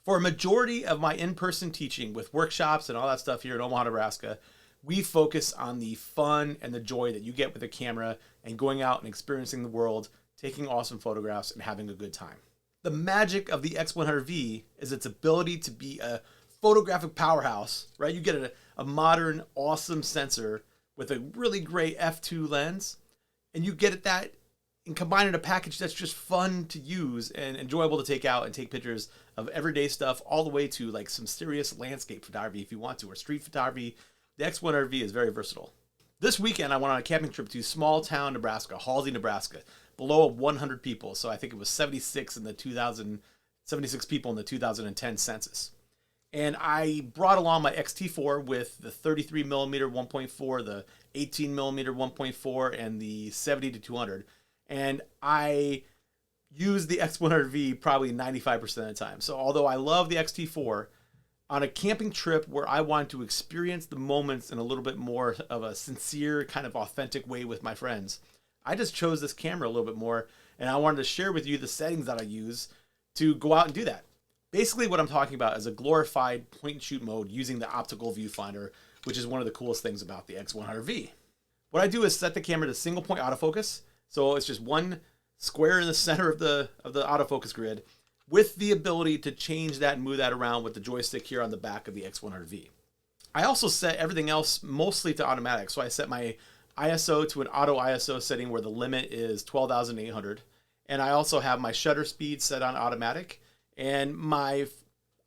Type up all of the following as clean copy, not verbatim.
For a majority of my in-person teaching with workshops and all that stuff here in Omaha, Nebraska, we focus on the fun and the joy that you get with a camera and going out and experiencing the world, taking awesome photographs and having a good time. The magic of the X100V is its ability to be a photographic powerhouse, right? You get a modern, awesome sensor with a really great f2 lens, and you get that and combine it in a package that's just fun to use and enjoyable to take out and take pictures of everyday stuff, all the way to like some serious landscape photography if you want to, or street photography. The X100V is very versatile. This weekend, I went on a camping trip to small town Nebraska, Halsey, Nebraska, below 100 people. So I think it was 76 people in the 2010 census. And I brought along my X-T4 with the 33mm 1.4, the 18mm 1.4, and the 70-200. And I use the X100V probably 95% of the time. So although I love the X-T4, on a camping trip where I wanted to experience the moments in a little bit more of a sincere, kind of authentic way with my friends, I just chose this camera a little bit more, and I wanted to share with you the settings that I use to go out and do that. Basically what I'm talking about is a glorified point and shoot mode using the optical viewfinder, which is one of the coolest things about the X100V. What I do is set the camera to single point autofocus. So it's just one square in the center of the autofocus grid, with the ability to change that and move that around with the joystick here on the back of the X100V. I also set everything else mostly to automatic. So I set my ISO to an auto ISO setting where the limit is 12,800. And I also have my shutter speed set on automatic and my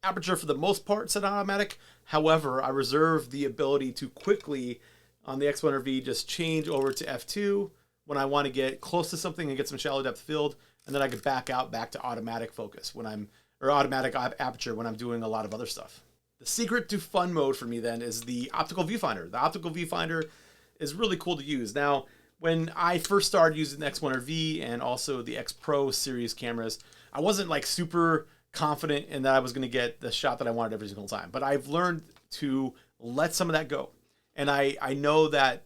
aperture for the most part set on automatic. However, I reserve the ability to quickly on the X100V just change over to f2 when I want to get close to something and get some shallow depth field, and then I could back to automatic focus or automatic aperture when I'm doing a lot of other stuff. The secret to fun mode for me then is the optical viewfinder. The optical viewfinder is really cool to use. Now, when I first started using the X100V and also the X Pro series cameras, I wasn't like super confident in that I was going to get the shot that I wanted every single time, but I've learned to let some of that go. And I know that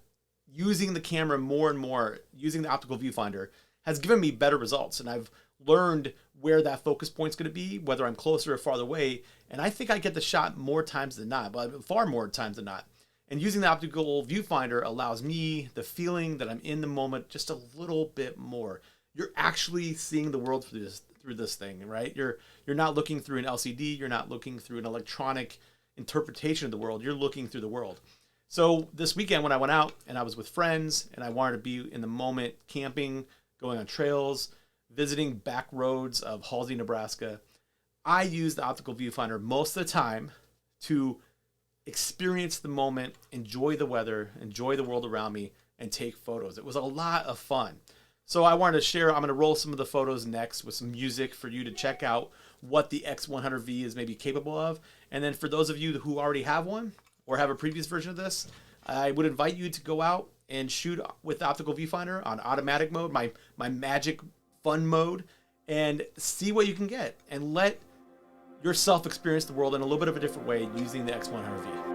using the camera more and more, using the optical viewfinder, has given me better results. And I've learned where that focus point's going to be, whether I'm closer or farther away. And I think I get the shot more times than not, but far more times than not. And using the optical viewfinder allows me the feeling that I'm in the moment just a little bit more. You're actually seeing the world through this thing, right? You're not looking through an LCD. You're not looking through an electronic interpretation of the world. You're looking through the world. So this weekend when I went out and I was with friends and I wanted to be in the moment, camping, going on trails, visiting back roads of Halsey, Nebraska, I used the optical viewfinder most of the time to experience the moment, enjoy the weather, enjoy the world around me, and take photos. It was a lot of fun. So I wanted to share, I'm going to roll some of the photos next with some music for you to check out what the X100V is maybe capable of. And then for those of you who already have one or have a previous version of this, I would invite you to go out and shoot with the optical viewfinder on automatic mode, my magic fun mode, and see what you can get and let yourself experience the world in a little bit of a different way using the X100V.